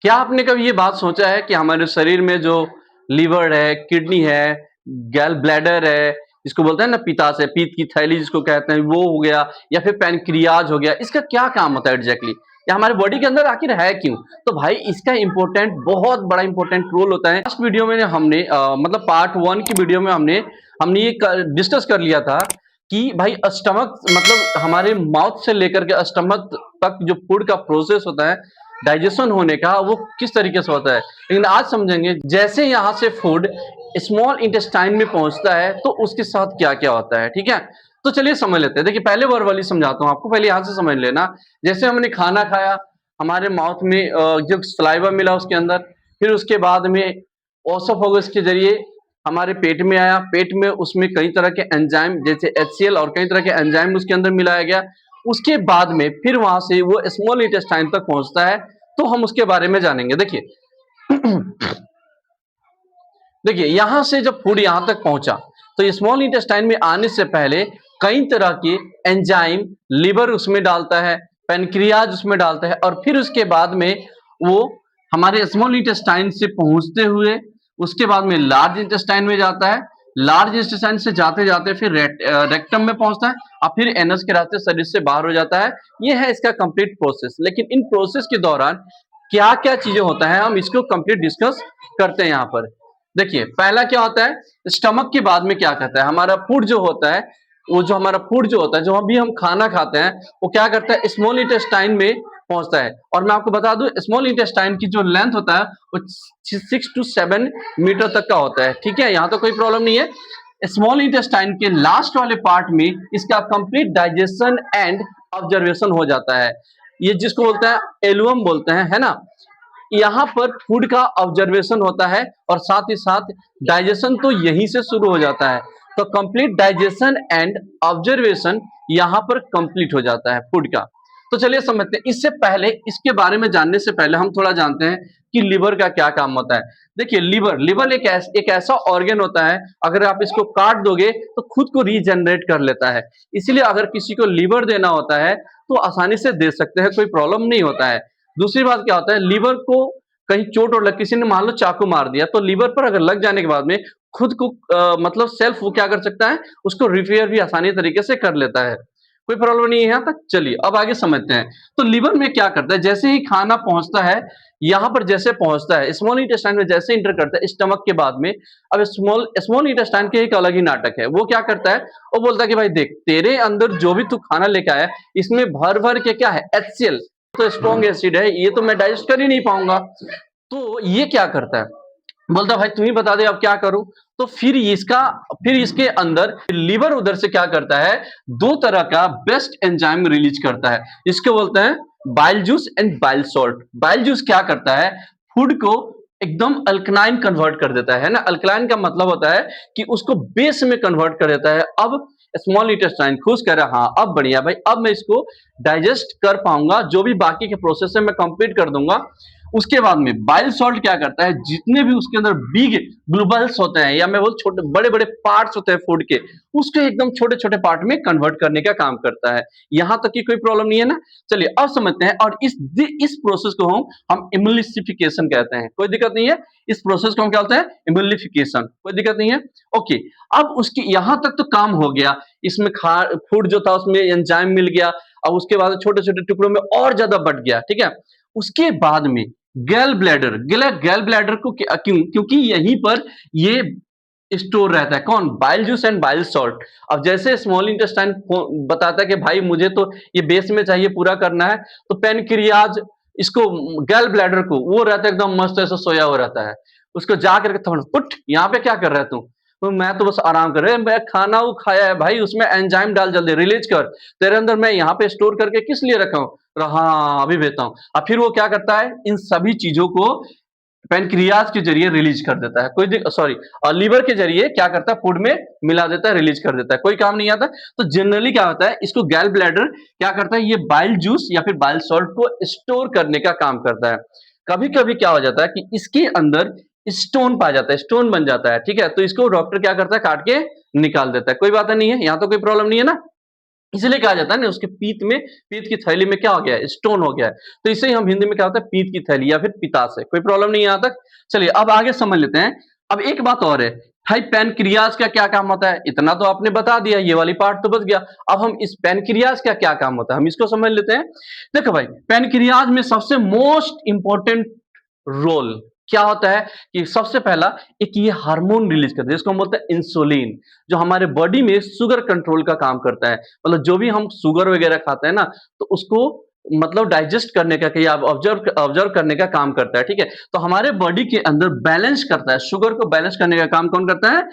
क्या आपने कभी ये बात सोचा है कि हमारे शरीर में जो लीवर है, किडनी है, गैल ब्लैडर है, जिसको बोलते हैं ना पित्ताशय, पीत्त की थैली जिसको कहते हैं, वो हो गया या फिर पैनक्रियाज हो गया, इसका क्या काम होता है एग्जैक्टली? या हमारे बॉडी के अंदर आखिर है क्यों? तो भाई इसका इम्पोर्टेंट बहुत बड़ा इम्पोर्टेंट रोल होता है। लास्ट वीडियो में हमने मतलब पार्ट 1 की वीडियो में हमने हमने ये डिस्कस कर लिया था कि भाई स्टमक मतलब हमारे माउथ से लेकर के स्टमक तक जो फूड का प्रोसेस होता है डाइजेशन होने का, वो किस तरीके से होता है। लेकिन आज समझेंगे जैसे यहाँ से फूड स्मॉल इंटेस्टाइन में पहुंचता है तो उसके साथ क्या क्या होता है। ठीक है, तो चलिए समझ लेते हैं। देखिए पहले वर्बली समझाता हूँ आपको, पहले यहाँ से समझ लेना। जैसे हमने खाना खाया, हमारे माउथ में जो सलाइवा मिला उसके अंदर, फिर उसके बाद में ओसोफेगस के जरिए हमारे पेट में आया, पेट में उसमें कई तरह के एंजाइम जैसे HCl और कई तरह के एंजाइम उसके अंदर मिलाया गया। उसके बाद में फिर वहां से वो स्मॉल इंटेस्टाइन तक पहुंचता है, तो हम उसके बारे में जानेंगे। देखिए देखिए यहां से जब फूड यहां तक पहुंचा तो स्मॉल इंटेस्टाइन में आने से पहले कई तरह के एंजाइम लिवर उसमें डालता है, पेनक्रियाज उसमें डालता है, और फिर उसके बाद में वो हमारे स्मॉल इंटेस्टाइन से पहुंचते हुए उसके बाद में लार्ज इंटेस्टाइन में जाता है। लार्ज इंटेस्टाइन से जाते जाते फिर रेक्टम में पहुंचता है और फिर एनस के रास्ते शरीर से बाहर हो जाता है। ये है इसका कंप्लीट प्रोसेस। लेकिन इन प्रोसेस के दौरान क्या क्या चीजें होता है हम इसको कंप्लीट डिस्कस करते हैं यहाँ पर। देखिए पहला क्या होता है, स्टमक के बाद में क्या करता है हमारा फूड जो होता है, वो जो हमारा फूड जो होता है, जो अभी हम खाना खाते हैं, वो क्या करता है स्मॉल इंटेस्टाइन में पहुंचता है। और मैं आपको बता दूं स्मॉल इंटेस्टाइन की जो लेंथ होता है वो 6 to 7 मीटर तक का होता है। ठीक है, यहाँ तो कोई प्रॉब्लम नहीं है। स्मॉल इंटेस्टाइन के लास्ट वाले पार्ट में इसका कंप्लीट डाइजेशन एंड ऑब्जर्वेशन हो जाता है। ये जिसको बोलते हैं एलुअम बोलते हैं, है ना। यहाँ पर फूड का ऑब्जर्वेशन होता है और साथ ही साथ डाइजेशन तो यहीं से शुरू हो जाता है। तो कंप्लीट डाइजेशन एंड ऑब्जर्वेशन यहाँ पर कंप्लीट हो जाता है फूड का। तो चलिए समझते हैं। इससे पहले इसके बारे में जानने से पहले हम थोड़ा जानते हैं कि लिवर का क्या काम होता है। देखिए लिवर लिवर एक ऐसा ऑर्गन होता है, अगर आप इसको काट दोगे तो खुद को रीजनरेट कर लेता है। इसीलिए अगर किसी को लिवर देना होता है तो आसानी से दे सकते हैं, कोई प्रॉब्लम नहीं होता है। दूसरी बात क्या होता है, लीवर को कहीं चोट और लग, किसी ने मान लो चाकू मार दिया तो लीवर पर अगर लग जाने के बाद में खुद को मतलब सेल्फ वो क्या कर सकता है, उसको रिपेयर भी आसानी तरीके से कर लेता है। कोई प्रॉब्लम नहीं है यहाँ तक। चलिए अब आगे समझते हैं। तो लीवर में क्या करता है, जैसे ही खाना पहुंचता है यहाँ पर, जैसे पहुंचता है स्मॉल इंटेस्टाइन में, जैसे इंटर करता है स्टमक के बाद में, अब स्मॉल स्मॉल इंटेस्टाइन के एक अलग ही नाटक है। वो क्या करता है, वो बोलता है कि भाई देख तेरे अंदर जो भी तू खाना लेके आया इसमें भर भर के क्या है HCl, तो स्ट्रॉन्ग एसिड है, ये तो मैं डाइजेस्ट कर ही नहीं पाऊंगा। तो ये क्या करता है, बोलता भाई तुम ही बता दे अब क्या करूं। तो फिर इसके अंदर लीवर उधर से क्या करता है, दो तरह का बेस्ट एंजाइम रिलीज करता है। इसको बोलते हैं bile juice and bile salt. Bile juice क्या करता है, फूड को एकदम अल्कलाइन कन्वर्ट कर देता है ना। अल्कलाइन का मतलब होता है कि उसको बेस में कन्वर्ट कर देता है। अब स्मॉल इंटेस्टाइन खुश कर रहा है, हाँ अब बढ़िया भाई, अब मैं इसको डाइजेस्ट कर पाऊंगा, जो भी बाकी के प्रोसेस है मैं कंप्लीट कर दूंगा। उसके बाद में बाइल सॉल्ट क्या करता है, जितने भी उसके अंदर बिग ग्लोबल्स होते हैं, या मैं बोल छोटे बड़े बड़े पार्ट्स होते हैं फूड के, उसको एकदम छोटे छोटे पार्ट में कन्वर्ट करने का काम करता है। यहां तक की कोई प्रॉब्लम नहीं है ना। चलिए अब समझते हैं। और इस प्रोसेस को हम इम्यूलिफिकेशन कहते हैं। कोई दिक्कत नहीं है, इस प्रोसेस को हम क्या बोलते हैं, इम्यूलिफिकेशन। कोई दिक्कत नहीं है, ओके। अब उसकी यहां तक तो काम हो गया, इसमें फूड जो था उसमें एंजाइम मिल गया, अब उसके बाद छोटे छोटे टुकड़ों में और ज्यादा बढ़ गया। ठीक है, उसके बाद में गैल ब्लैडर को क्यों, क्योंकि यहीं पर ये स्टोर रहता है, कौन, bile juice and bile salt. अब जैसे स्मॉल इंटेस्टाइन बताता है कि भाई मुझे तो ये बेस में चाहिए, पूरा करना है, तो पेनक्रियाज इसको गैल ब्लैडर को, वो रहता है एकदम मस्त ऐसा सोया हुआ रहता है। उसको जाकर थोड़ा उठ, यहाँ पे क्या कर रहा है तू, तो मैं तो बस आराम कर रहे, मैं खाना वो खाया है भाई, उसमें एंजाइम डाल, जल्दी रिलीज कर, तेरे अंदर मैं यहाँ पे स्टोर करके किस लिए रखा हूँ, हाँ अभी भेजता हूँ। अब फिर वो क्या करता है, इन सभी चीजों को पेनक्रियाज के जरिए रिलीज कर देता है, कोई सॉरी, और लीवर के जरिए क्या करता है, फूड में मिला देता है, रिलीज कर देता है, कोई काम नहीं आता। तो जनरली क्या होता है, इसको गैल ब्लैडर क्या करता है, ये बाइल जूस या फिर बाइल सॉल्ट को स्टोर करने का काम करता है। कभी कभी क्या हो जाता है कि इसके अंदर स्टोन पाया जाता है, स्टोन बन जाता है। ठीक है, तो इसको डॉक्टर क्या करता है, काट के निकाल देता है। कोई बात नहीं है, यहाँ तो कोई प्रॉब्लम नहीं है ना। इसलिए कहा जाता है ना उसके पीत की थैली में क्या हो गया है, स्टोन हो गया है। तो इसे ही हम हिंदी में क्या होता है, पीत की थैली या फिर पित्ताशय। कोई प्रॉब्लम नहीं है यहाँ तक। चलिए अब आगे समझ लेते हैं। अब एक बात और है भाई, पैनक्रियाज का क्या काम होता है, इतना तो आपने बता दिया, ये वाली पार्ट तो बच गया। अब हम इस पैनक्रियाज का क्या काम होता है हम इसको समझ लेते हैं। देखो भाई, पैनक्रियाज में सबसे मोस्ट इंपॉर्टेंट रोल क्या होता है कि सबसे पहला एक ये हार्मोन रिलीज करता है जिसको हम बोलते हैं इंसुलिन, जो हमारे बॉडी में शुगर कंट्रोल का काम करता है। मतलब जो भी हम शुगर वगैरह खाते हैं ना, तो उसको मतलब डाइजेस्ट करने का या ऑब्जर्व करने का काम करता है। ठीक है, तो हमारे बॉडी के अंदर बैलेंस करता है, शुगर को बैलेंस करने का काम कौन करता है,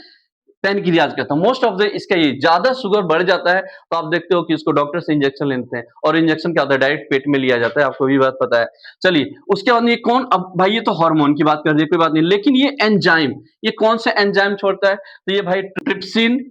पैनक्रियाज करता है। मोस्ट ऑफ द इसका ये ज्यादा शुगर बढ़ जाता है तो आप देखते हो कि इसको डॉक्टर से इंजेक्शन लेते हैं, और इंजेक्शन क्या होता है, डायरेक्ट पेट में लिया जाता है, आपको भी बात पता है। चलिए उसके बाद ये कौन, अब भाई ये तो हार्मोन की बात कर दी, कोई बात नहीं, लेकिन ये एंजाइम, ये कौन से एंजाइम छोड़ता है, तो ये भाई ट्रिप्सिन,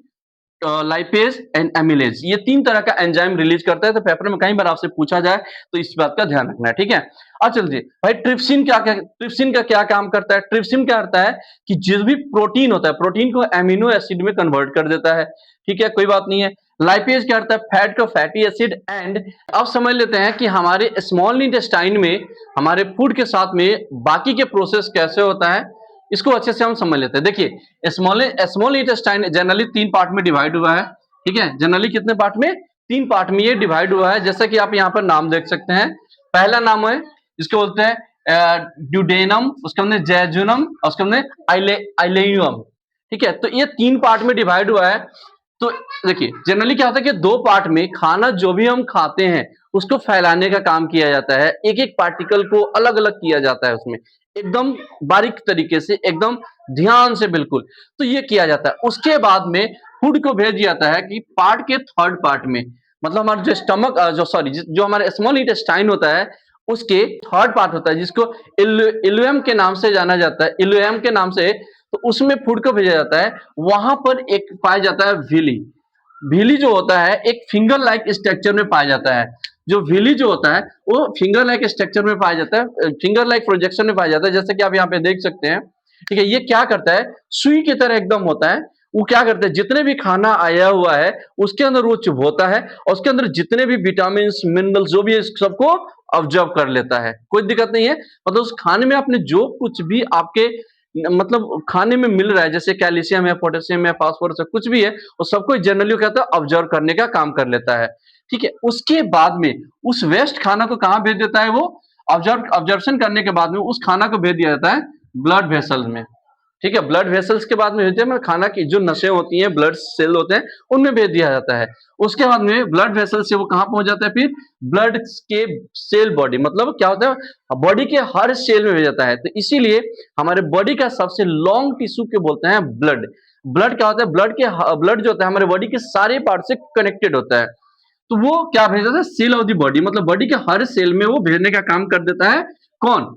लाइपेज एंड एमिलेज, ये तीन तरह का एंजाइम रिलीज करता है। तो पेपर में कई बार आपसे पूछा जाए तो इस बात का ध्यान रखना है। ठीक है, अब चलिए भाई ट्रिप्सिन का क्या काम करता है। ट्रिप्सिन क्या करता है कि जिस भी प्रोटीन होता है, प्रोटीन को एमिनो एसिड में कन्वर्ट कर देता है। ठीक है, कोई बात नहीं है। लाइपेज क्या करता है, फैट को फैटी एसिड एंड, अब समझ लेते हैं कि हमारे स्मॉल इंटेस्टाइन में हमारे फूड के साथ में बाकी के प्रोसेस कैसे होता है, इसको अच्छे से हम समझ लेते हैं। देखिए स्मॉल इंटेस्टाइन जनरली तीन पार्ट में डिवाइड हुआ है। ठीक है, जनरली कितने पार्ट में, तीन पार्ट में ये डिवाइड हुआ है। जैसा कि आप यहाँ पर नाम देख सकते हैं, पहला नाम है जिसको बोलते हैं ड्यूडेनम, उसके अंदर जैजुनम, और उसके अंदर आइलेनियम। ठीक है, तो ये तीन पार्ट में डिवाइड हुआ है। तो देखिए जनरली क्या होता है कि दो पार्ट में खाना जो भी हम खाते हैं उसको फैलाने का काम किया जाता है, एक एक पार्टिकल को अलग अलग किया जाता है उसमें, एकदम बारीक तरीके से, एकदम ध्यान से, बिल्कुल। तो ये किया जाता है। उसके बाद में फूड को भेज दिया जाता है कि पार्ट के थर्ड पार्ट में, मतलब हमारा जो स्टमक जो हमारा स्मॉल इंटेस्टाइन होता है उसके थर्ड पार्ट होता है जिसको इल्यूएम के नाम से जाना जाता है, इल्यूएम के नाम से। तो उसमें फूड को भेजा जाता है। वहां पर एक पाया जाता है विली। विली जो होता है एक फिंगर लाइक स्ट्रक्चर में पाया जाता है। जो विली जो होता है वो फिंगर लाइक स्ट्रक्चर में पाया जाता है, फिंगर लाइक प्रोजेक्शन में पाया जाता है, जैसे कि आप यहाँ पे देख सकते हैं। ठीक है, ये क्या करता है, सुई की तरह एकदम होता है। वो क्या करता है, जितने भी खाना आया हुआ है उसके अंदर वो चुभोता है, और उसके अंदर जितने भी विटामिन मिनरल जो भी है सबको ऑब्जर्व कर लेता है। कोई दिक्कत नहीं है, मतलब उस खाने में आपने जो कुछ भी आपके मतलब खाने में मिल रहा है, जैसे कैल्शियम है, पोटेशियम है, फास्फोरस है, कुछ भी है, वो सबको जनरली क्या होता है, ऑब्जर्व करने का काम कर लेता है। ठीक है, उसके बाद में उस वेस्ट खाना को कहाँ भेज देता है, वो ऑब्जर्वेशन करने के बाद में उस खाना को भेज दिया जाता है ब्लड वेसल में। ठीक है, ब्लड वेसल्स के बाद में होते हैं खाना की जो नसें होती हैं, ब्लड सेल होते हैं, उनमें भेज दिया जाता है। उसके बाद में ब्लड वेसल से वो कहाँ पहुंच जाता है, फिर ब्लड के सेल बॉडी, मतलब क्या होता है, बॉडी के हर सेल में भेज जाता है। तो इसीलिए हमारे बॉडी का सबसे लॉन्ग टिश्यू के बोलते हैं ब्लड। ब्लड क्या होता है, ब्लड जो होता है हमारे बॉडी के सारे पार्ट से कनेक्टेड होता है। तो वो क्या भेज देता है, सेल ऑफ द बॉडी, मतलब बॉडी के हर सेल में वो भेजने का काम कर देता है। कौन,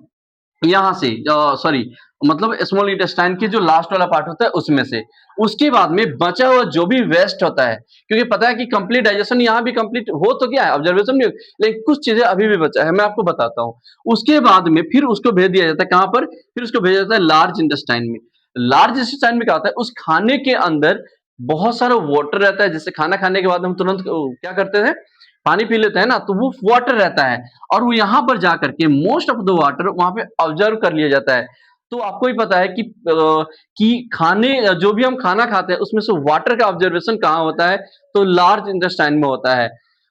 यहाँ से सॉरी, मतलब स्मॉल इंटेस्टाइन के जो लास्ट वाला पार्ट होता है उसमें से। उसके बाद में बचा हुआ जो भी वेस्ट होता है, क्योंकि पता है कि कंप्लीट डाइजेशन यहाँ भी कंप्लीट हो तो गया है, ऑब्जर्वेशन भी, लेकिन कुछ चीजें अभी भी बचा है, मैं आपको बताता हूँ। उसके बाद में फिर उसको भेज दिया जाता है कहाँ पर, फिर उसको भेजा जाता है लार्ज इंटेस्टाइन में। लार्ज इंटेस्टाइन में क्या होता है, उस खाने के अंदर बहुत सारा वाटर रहता है। जैसे खाना खाने के बाद हम तुरंत क्या करते हैं, पानी पी लेते हैं ना, तो वो वाटर रहता है, और वो यहाँ पर जाकर के मोस्ट ऑफ द वाटर वहां पे ऑब्जर्व कर लिया जाता है। तो आपको ही पता है कि खाने जो भी हम खाना खाते हैं उसमें से वाटर का ऑब्जर्वेशन कहाँ होता है, तो लार्ज इंटेस्टाइन में होता है।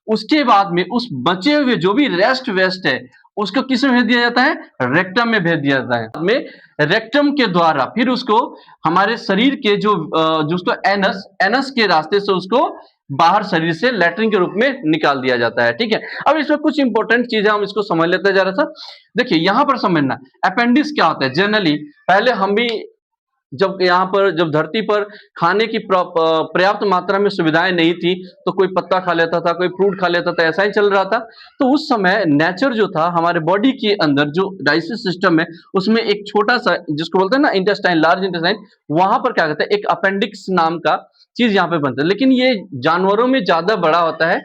उसके बाद में उस बचे हुए जो भी रेस्ट वेस्ट है उसको किस में भेज दिया जाता है, रेक्टम में भेज दिया जाता है। में रेक्टम के द्वारा फिर उसको हमारे शरीर के जो उसको एनस के रास्ते से उसको बाहर शरीर से लैट्रिन के रूप में निकाल दिया जाता है। ठीक है, अब इसमें कुछ इंपॉर्टेंट चीजें हम इसको समझ लेते हैं जरा सा। देखिए यहां पर समझना, अपेंडिक्स क्या होता है। जनरली पहले हम भी जब धरती पर खाने की पर्याप्त मात्रा में सुविधाएं नहीं थी, तो कोई पत्ता खा लेता था, कोई फ्रूट खा लेता था, ऐसा ही चल रहा था। तो उस समय नेचर जो था हमारे बॉडी के अंदर जो डाइजेस्टिव सिस्टम है उसमें एक छोटा सा जिसको बोलते हैं ना इंटेस्टाइन, लार्ज इंटेस्टाइन, वहां पर क्या कहते हैं, एक अपेंडिक्स नाम का चीज यहाँ पे बनता है। लेकिन ये जानवरों में ज्यादा बड़ा होता है,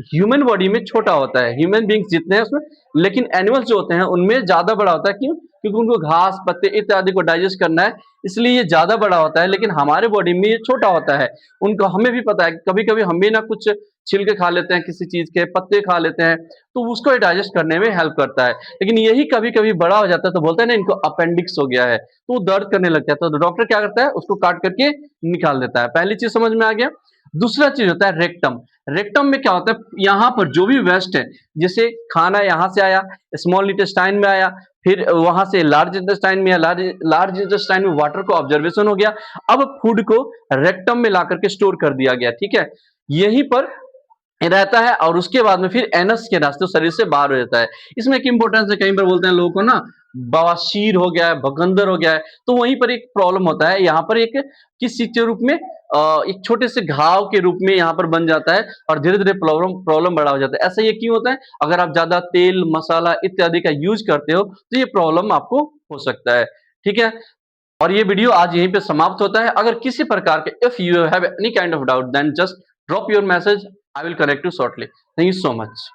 ह्यूमन बॉडी में छोटा होता है। ह्यूमन बींग्स जितने हैं उसमें, लेकिन एनिमल्स जो होते हैं उनमें ज्यादा बड़ा होता है। क्यों, क्योंकि उनको घास पत्ते इत्यादि को डाइजेस्ट करना है, इसलिए ये ज्यादा बड़ा होता है। लेकिन हमारे बॉडी में ये छोटा होता है। उनको हमें भी पता है, कभी कभी हम भी ना कुछ छिलके खा लेते हैं किसी चीज के, पत्ते खा लेते हैं, तो उसको डाइजेस्ट करने में हेल्प करता है। लेकिन यही कभी कभी बड़ा हो जाता है तो बोलते हैं ना इनको अपेंडिक्स हो गया है, तो वो दर्द करने लगता है, तो डॉक्टर क्या करता है उसको काट करके निकाल देता है। पहली चीज समझ में आ गया। दूसरा चीज होता है रेक्टम। रेक्टम में क्या होता है, यहाँ पर जो भी वेस्ट है, जैसे खाना यहाँ से आया, स्मॉल इंटेस्टाइन में आया, फिर वहां से लार्ज इंटेस्टाइन में, लार्ज इंटेस्टाइन में वाटर को ऑब्जर्वेशन हो गया, अब फूड को रेक्टम में ला करके स्टोर कर दिया गया, ठीक है, यहीं पर रहता है और उसके बाद में फिर एनस के रास्ते शरीर से बाहर हो जाता है। इसमें एक इंपॉर्टेंस है, कहीं पर बोलते हैं लोगों को ना बवासीर हो गया है, भगंदर हो गया है, तो वहीं पर एक प्रॉब्लम होता है, यहाँ पर एक किस चीज के रूप में, एक छोटे से घाव के रूप में यहाँ पर बन जाता है और धीरे धीरे प्रॉब्लम प्रॉब्लम बड़ा हो जाता है। ऐसा ये क्यों होता है, अगर आप ज्यादा तेल मसाला इत्यादि का यूज करते हो तो ये प्रॉब्लम आपको हो सकता है, ठीक है। और ये वीडियो आज यहीं पे समाप्त होता है। अगर किसी प्रकार के if you have any kind of doubt then just drop your message, I will connect you shortly. Thank you so much.